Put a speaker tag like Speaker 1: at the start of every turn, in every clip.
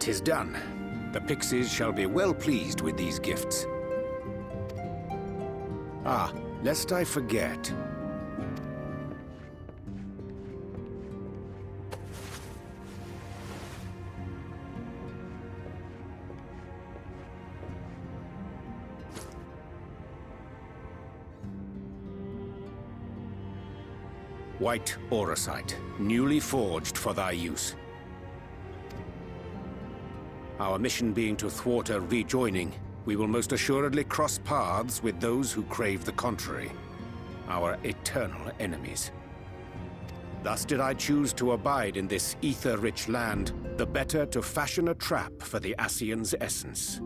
Speaker 1: 'Tis done. The Pixies shall be well pleased with these gifts. Ah, lest I forget. White auracite, newly forged for thy use. Our mission being to thwart a rejoining, we will most assuredly cross paths with those who crave the contrary, our eternal enemies. Thus did I choose to abide in this ether-rich land, the better to fashion a trap for the Ascian's essence.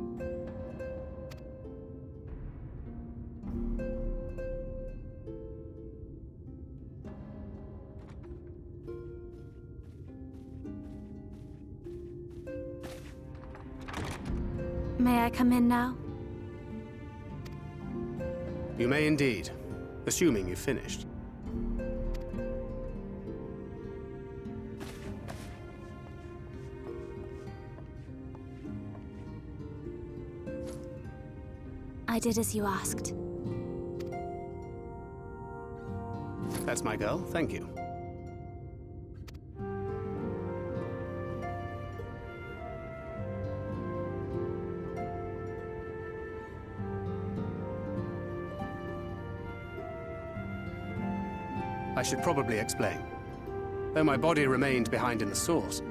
Speaker 2: May I come in now?
Speaker 3: You may indeed, assuming you've finished.
Speaker 2: I did as you asked.
Speaker 3: That's my girl, thank you. I should probably explain. Though my body remained behind in the source,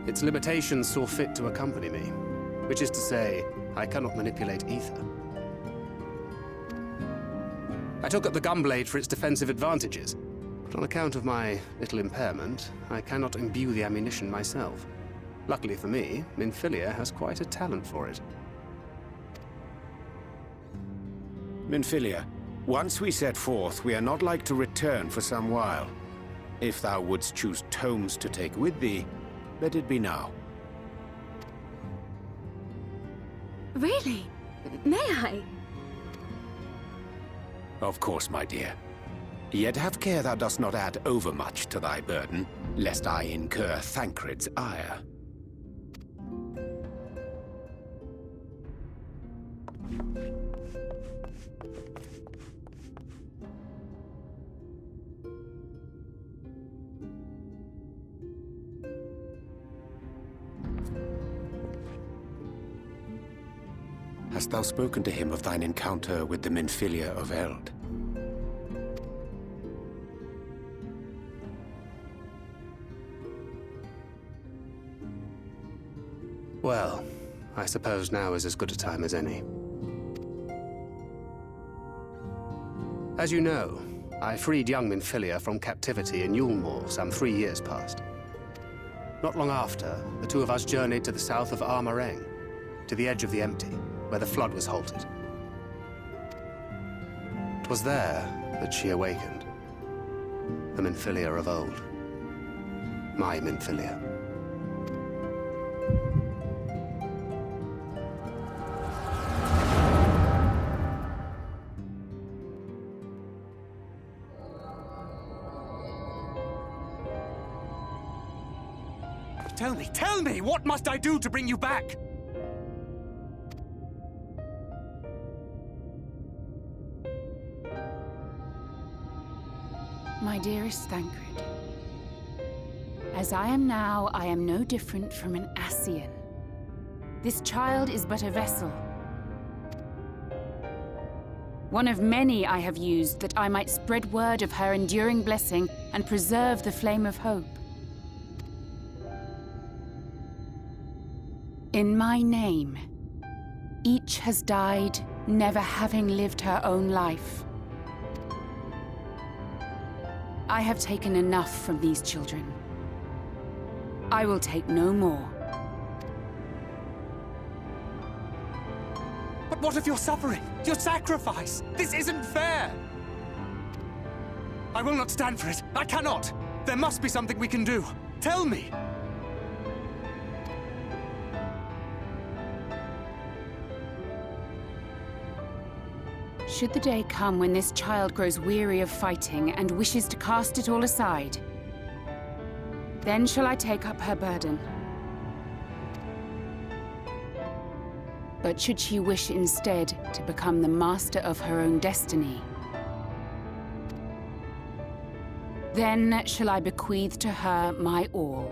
Speaker 3: its limitations saw fit to accompany me, which is to say, I cannot manipulate ether. I took up the gunblade for its defensive advantages, but on account of my little impairment, I cannot imbue the ammunition myself. Luckily for me, Minfilia has quite a talent for it.
Speaker 1: Minfilia, once we set forth, we are not like to return for some while. If thou wouldst choose tomes to take with thee, let it be now.
Speaker 2: Really? May I?
Speaker 1: Of course, my dear. Yet have care thou dost not add overmuch to thy burden, lest I incur Thancred's ire. Hast thou spoken to him of thine encounter with the Minfilia of Eld?
Speaker 3: Well, I suppose now is as good a time as any. As you know, I freed young Minfilia from captivity in Yulmore some 3 years past. Not long after, the two of us journeyed to the south of Armareng, to the edge of the Empty, where the flood was halted. It was there that she awakened. The Minfilia of old. My Minfilia.
Speaker 4: Tell me, what must I do to bring you back?
Speaker 5: My dearest Thancred, as I am now, I am no different from an Ascian. This child is but a vessel. One of many I have used that I might spread word of her enduring blessing and preserve the flame of hope. In my name, each has died, never having lived her own life. I have taken enough from these children. I will take no more.
Speaker 4: But what of your suffering? Your sacrifice? This isn't fair! I will not stand for it. I cannot! There must be something we can do. Tell me!
Speaker 5: Should the day come when this child grows weary of fighting and wishes to cast it all aside, then shall I take up her burden. But should she wish instead to become the master of her own destiny, then shall I bequeath to her my all.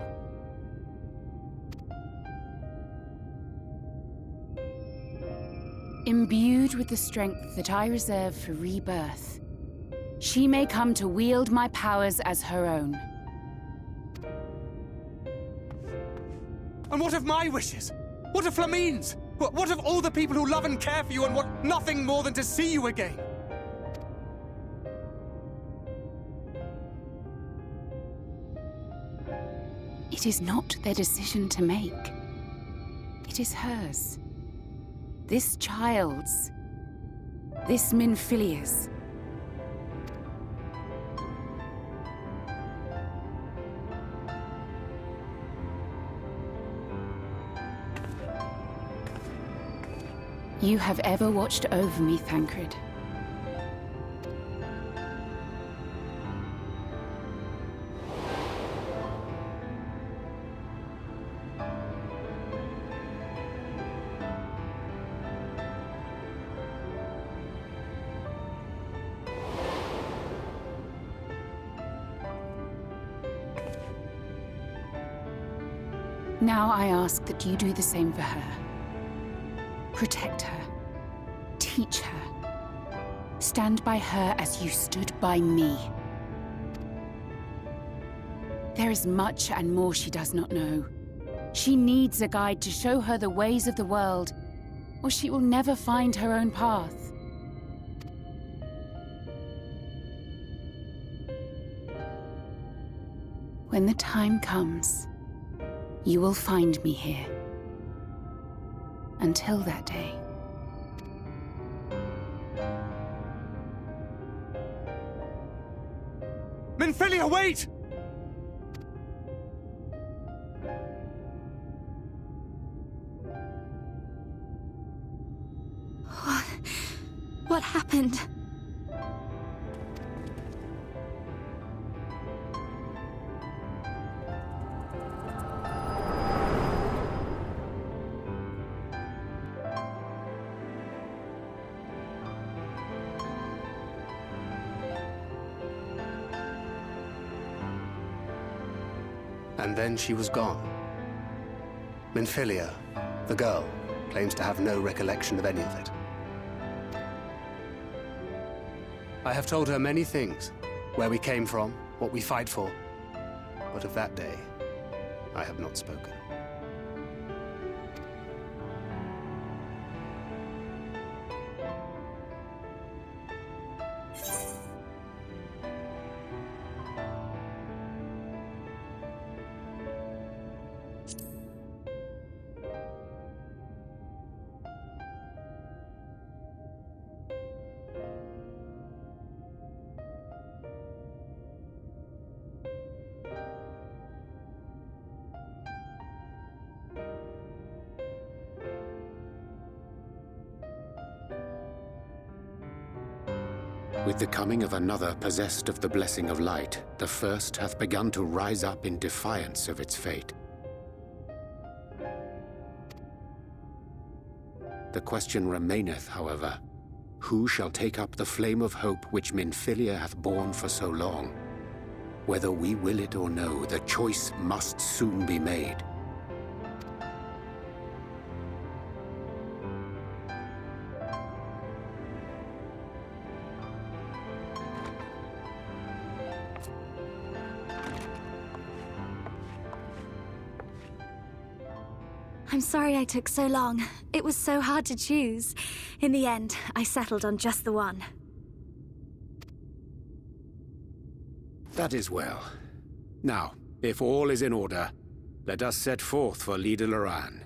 Speaker 5: Imbued with the strength that I reserve for rebirth, she may come to wield my powers as her own.
Speaker 4: And what of my wishes? What of Flamine's? What of all the people who love and care for you and want nothing more than to see you again?
Speaker 5: It is not their decision to make. It is hers. This child's. This Minfilia's. You have ever watched over me, Thancred. Now I ask that you do the same for her. Protect her. Teach her. Stand by her as you stood by me. There is much and more she does not know. She needs a guide to show her the ways of the world, or she will never find her own path. When the time comes, you will find me here. Until that day.
Speaker 4: Minfilia, wait!
Speaker 2: What happened?
Speaker 3: And then she was gone. Minfilia, the girl, claims to have no recollection of any of it. I have told her many things. Where we came from, what we fight for. But of that day, I have not spoken.
Speaker 1: With the coming of another possessed of the blessing of light, the first hath begun to rise up in defiance of its fate. The question remaineth, however, who shall take up the flame of hope which Minfilia hath borne for so long? Whether we will it or no, the choice must soon be made.
Speaker 2: I'm sorry I took so long. It was so hard to choose. In the end, I settled on just the one.
Speaker 1: That is well. Now, if all is in order, let us set forth for Leader Loran.